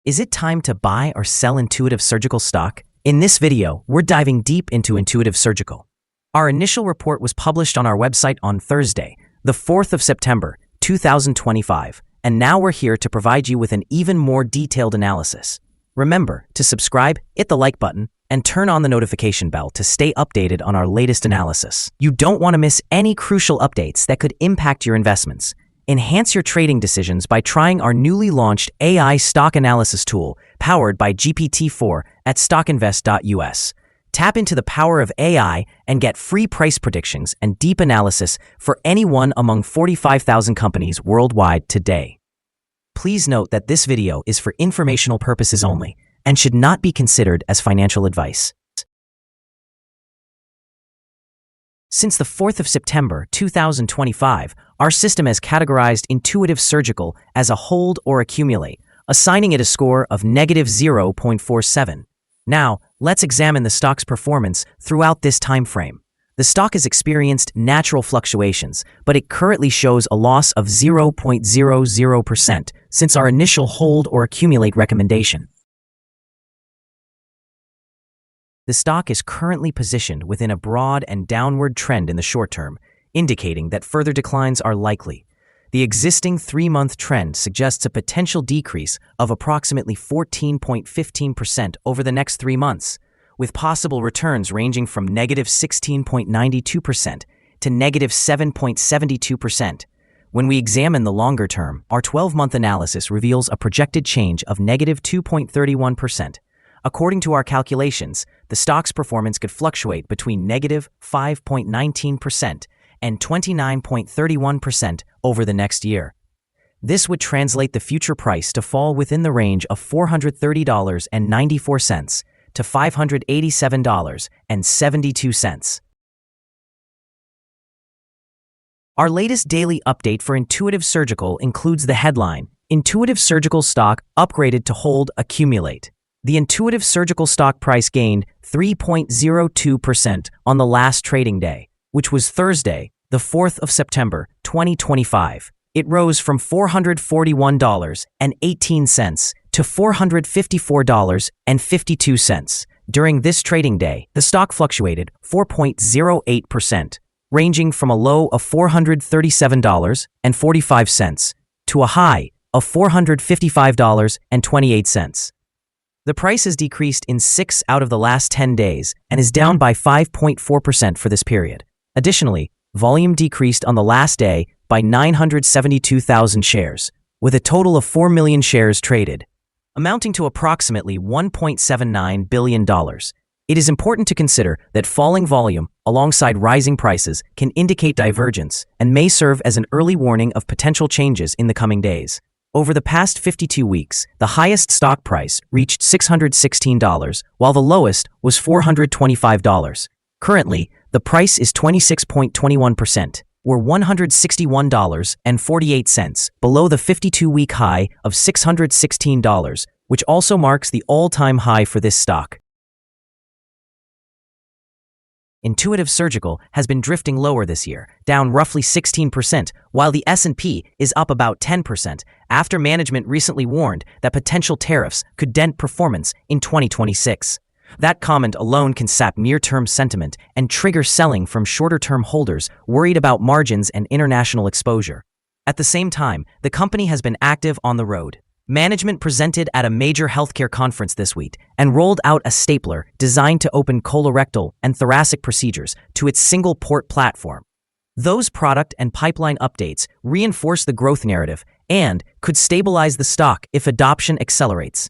Is it time to buy or sell Intuitive Surgical stock? In this video, we're diving deep into Intuitive Surgical. Our initial report was published on our website on Thursday, the 4th of September, 2025, and now we're here to provide you with an even more detailed analysis. Remember to subscribe, hit the like button, and turn on the notification bell to stay updated on our latest analysis. You don't want to miss any crucial updates that could impact your investments. Enhance your trading decisions by trying our newly launched AI stock analysis tool powered by GPT-4 at StockInvest.us. Tap into the power of AI and get free price predictions and deep analysis for any one among 45,000 companies worldwide today. Please note that this video is for informational purposes only and should not be considered as financial advice. Since the 4th of September 2025, our system has categorized Intuitive Surgical as a hold or accumulate, assigning it a score of -0.47. Now, let's examine the stock's performance throughout this time frame. The stock has experienced natural fluctuations, but it currently shows a loss of 0.00% since our initial hold or accumulate recommendation. The stock is currently positioned within a broad and downward trend in the short term, indicating that further declines are likely. The existing 3-month trend suggests a potential decrease of approximately 14.15% over the next 3 months, with possible returns ranging from -16.92% to -7.72%. When we examine the longer term, our 12-month analysis reveals a projected change of -2.31%. According to our calculations, the stock's performance could fluctuate between -5.19% and 29.31% over the next year. This would translate the future price to fall within the range of $430.94 to $587.72. Our latest daily update for Intuitive Surgical includes the headline, Intuitive Surgical stock upgraded to hold accumulate. The Intuitive Surgical stock price gained 3.02% on the last trading day, which was Thursday, the 4th of September, 2025. It rose from $441.18 to $454.52. During this trading day, the stock fluctuated 4.08%, ranging from a low of $437.45 to a high of $455.28. The price has decreased in 6 out of the last 10 days and is down by 5.4% for this period. Additionally, volume decreased on the last day by 972,000 shares, with a total of 4 million shares traded, amounting to approximately $1.79 billion. It is important to consider that falling volume alongside rising prices can indicate divergence and may serve as an early warning of potential changes in the coming days. Over the past 52 weeks, the highest stock price reached $616, while the lowest was $425. Currently, the price is 26.21%, or $161.48, below the 52-week high of $616, which also marks the all-time high for this stock. Intuitive Surgical has been drifting lower this year, down roughly 16%, while the S&P is up about 10% after management recently warned that potential tariffs could dent performance in 2026. That comment alone can sap near-term sentiment and trigger selling from shorter-term holders worried about margins and international exposure. At the same time, the company has been active on the road. Management presented at a major healthcare conference this week and rolled out a stapler designed to open colorectal and thoracic procedures to its single-port platform. Those product and pipeline updates reinforce the growth narrative and could stabilize the stock if adoption accelerates.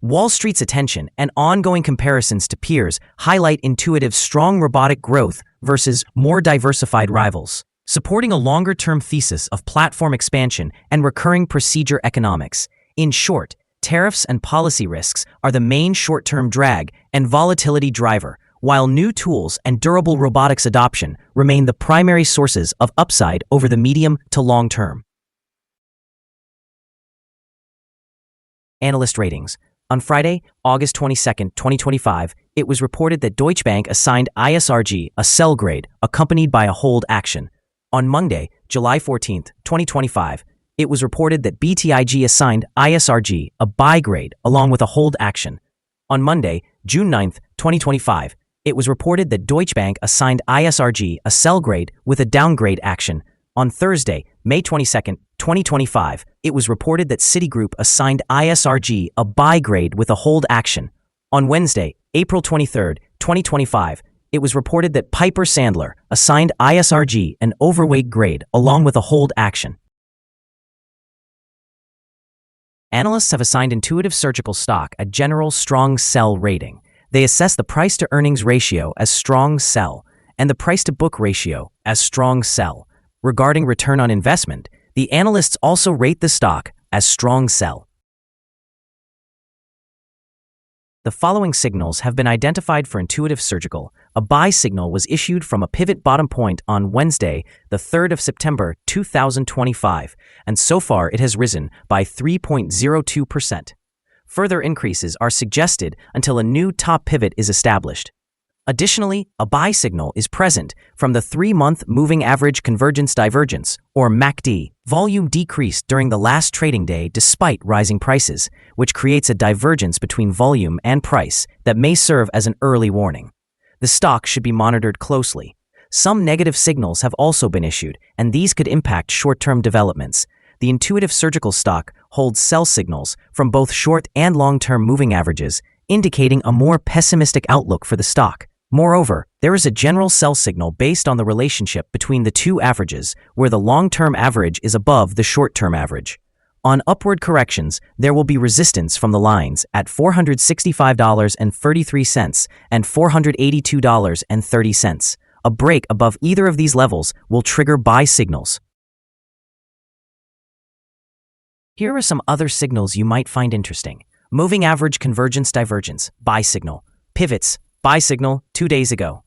Wall Street's attention and ongoing comparisons to peers highlight Intuitive's strong robotic growth versus more diversified rivals, supporting a longer-term thesis of platform expansion and recurring procedure economics. In short, tariffs and policy risks are the main short-term drag and volatility driver, while new tools and durable robotics adoption remain the primary sources of upside over the medium to long term. Analyst ratings. On Friday, August 22, 2025, it was reported that Deutsche Bank assigned ISRG a sell grade accompanied by a hold action. On Monday, July 14, 2025, it was reported that BTIG assigned ISRG a buy grade along with a hold action. On Monday, June 9, 2025, it was reported that Deutsche Bank assigned ISRG a sell grade with a downgrade action. On Thursday, May 22, 2025, it was reported that Citigroup assigned ISRG a buy grade with a hold action. On Wednesday, April 23, 2025, it was reported that Piper Sandler assigned ISRG an overweight grade along with a hold action. Analysts have assigned Intuitive Surgical stock a general strong sell rating. They assess the price-to-earnings ratio as strong sell and the price-to-book ratio as strong sell. Regarding return on investment, the analysts also rate the stock as strong sell. The following signals have been identified for Intuitive Surgical. A buy signal was issued from a pivot bottom point on Wednesday, the 3rd of September, 2025, and so far it has risen by 3.02%. Further increases are suggested until a new top pivot is established. Additionally, a buy signal is present from the 3-month moving average convergence divergence, or MACD. Volume decreased during the last trading day despite rising prices, which creates a divergence between volume and price that may serve as an early warning. The stock should be monitored closely. Some negative signals have also been issued, and these could impact short-term developments. The Intuitive Surgical stock holds sell signals from both short and long-term moving averages, indicating a more pessimistic outlook for the stock. Moreover, there is a general sell signal based on the relationship between the two averages, where the long-term average is above the short-term average. On upward corrections, there will be resistance from the lines at $465.33 and $482.30. A break above either of these levels will trigger buy signals. Here are some other signals you might find interesting. Moving average convergence divergence, buy signal. Pivots, buy signal 2 days ago.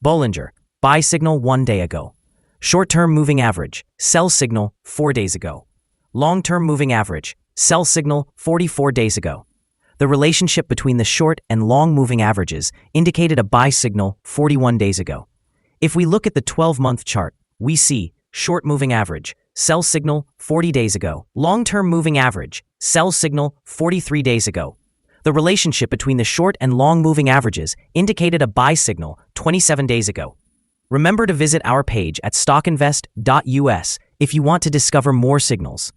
Bollinger, buy signal 1 day ago. Short-term moving average, sell signal 4 days ago. Long-term moving average, sell signal 44 days ago. The relationship between the short and long moving averages indicated a buy signal 41 days ago. If we look at the 12-month chart, we see short moving average, sell signal 40 days ago. Long-term moving average, sell signal 43 days ago. The relationship between the short and long moving averages indicated a buy signal 27 days ago. Remember to visit our page at StockInvest.us if you want to discover more signals.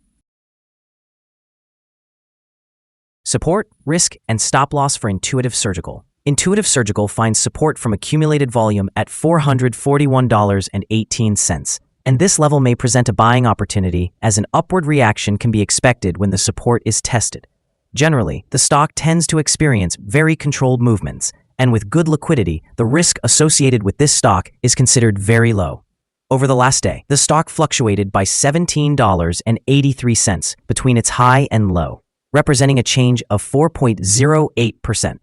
Support, risk, and stop loss for Intuitive Surgical. Intuitive Surgical finds support from accumulated volume at $441.18, and this level may present a buying opportunity as an upward reaction can be expected when the support is tested. Generally, the stock tends to experience very controlled movements, and with good liquidity, the risk associated with this stock is considered very low. Over the last day, the stock fluctuated by $17.83 between its high and low, representing a change of 4.08%.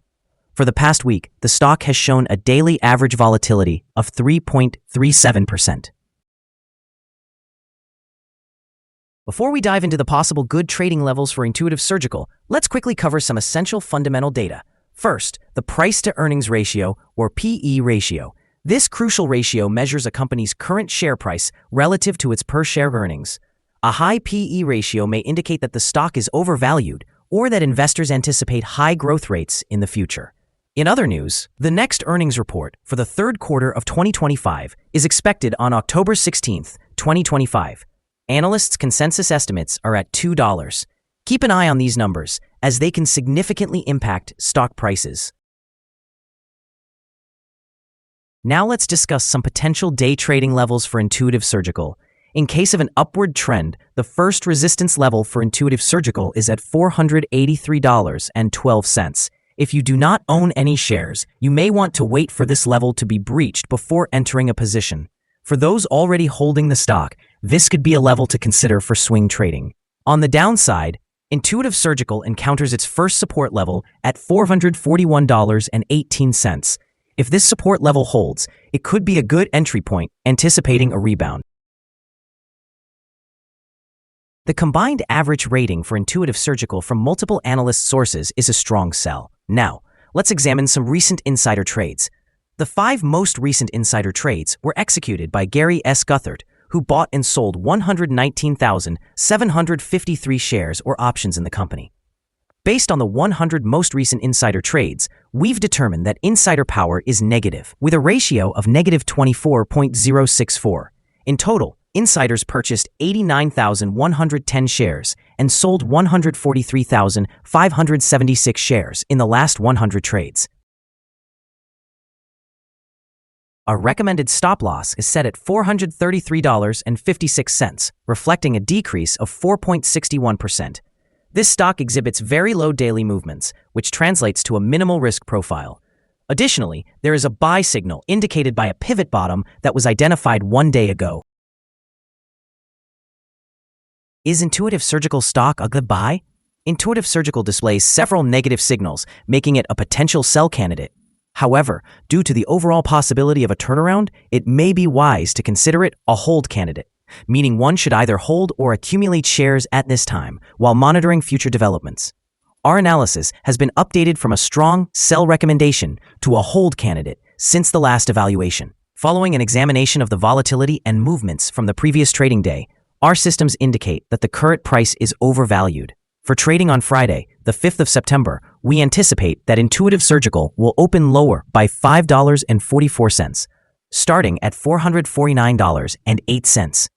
For the past week, the stock has shown a daily average volatility of 3.37%. Before we dive into the possible good trading levels for Intuitive Surgical, let's quickly cover some essential fundamental data. First, the price-to-earnings ratio, or PE ratio. This crucial ratio measures a company's current share price relative to its per-share earnings. A high PE ratio may indicate that the stock is overvalued or that investors anticipate high growth rates in the future. In other news, the next earnings report for the third quarter of 2025 is expected on October 16, 2025. Analysts' consensus estimates are at $2. Keep an eye on these numbers, as they can significantly impact stock prices. Now let's discuss some potential day trading levels for Intuitive Surgical. In case of an upward trend, the first resistance level for Intuitive Surgical is at $483.12. If you do not own any shares, you may want to wait for this level to be breached before entering a position. For those already holding the stock, this could be a level to consider for swing trading. On the downside, Intuitive Surgical encounters its first support level at $441.18. If this support level holds, it could be a good entry point, anticipating a rebound. The combined average rating for Intuitive Surgical from multiple analyst sources is a strong sell. Now, let's examine some recent insider trades. The 5 most recent insider trades were executed by Gary S. Guthert, who bought and sold 119,753 shares or options in the company. Based on the 100 most recent insider trades, we've determined that insider power is negative, with a ratio of negative 24.064. In total, insiders purchased 89,110 shares and sold 143,576 shares in the last 100 trades. Our recommended stop loss is set at $433.56, reflecting a decrease of 4.61%. This stock exhibits very low daily movements, which translates to a minimal risk profile. Additionally, there is a buy signal indicated by a pivot bottom that was identified 1 day ago. Is Intuitive Surgical stock a good buy? Intuitive Surgical displays several negative signals, making it a potential sell candidate. However, due to the overall possibility of a turnaround, it may be wise to consider it a hold candidate, meaning one should either hold or accumulate shares at this time while monitoring future developments. Our analysis has been updated from a strong sell recommendation to a hold candidate since the last evaluation. Following an examination of the volatility and movements from the previous trading day, our systems indicate that the current price is overvalued. For trading on Friday, the 5th of September, we anticipate that Intuitive Surgical will open lower by $5.44, starting at $449.08.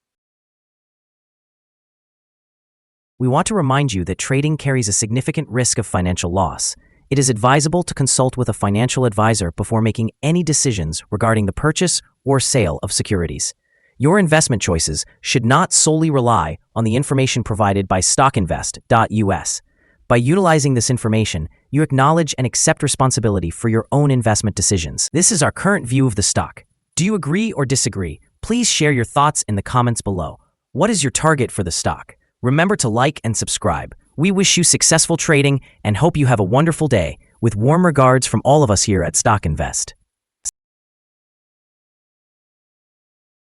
We want to remind you that trading carries a significant risk of financial loss. It is advisable to consult with a financial advisor before making any decisions regarding the purchase or sale of securities. Your investment choices should not solely rely on the information provided by StockInvest.us. By utilizing this information, you acknowledge and accept responsibility for your own investment decisions. This is our current view of the stock. Do you agree or disagree? Please share your thoughts in the comments below. What is your target for the stock? Remember to like and subscribe. We wish you successful trading and hope you have a wonderful day. With warm regards from all of us here at StockInvest.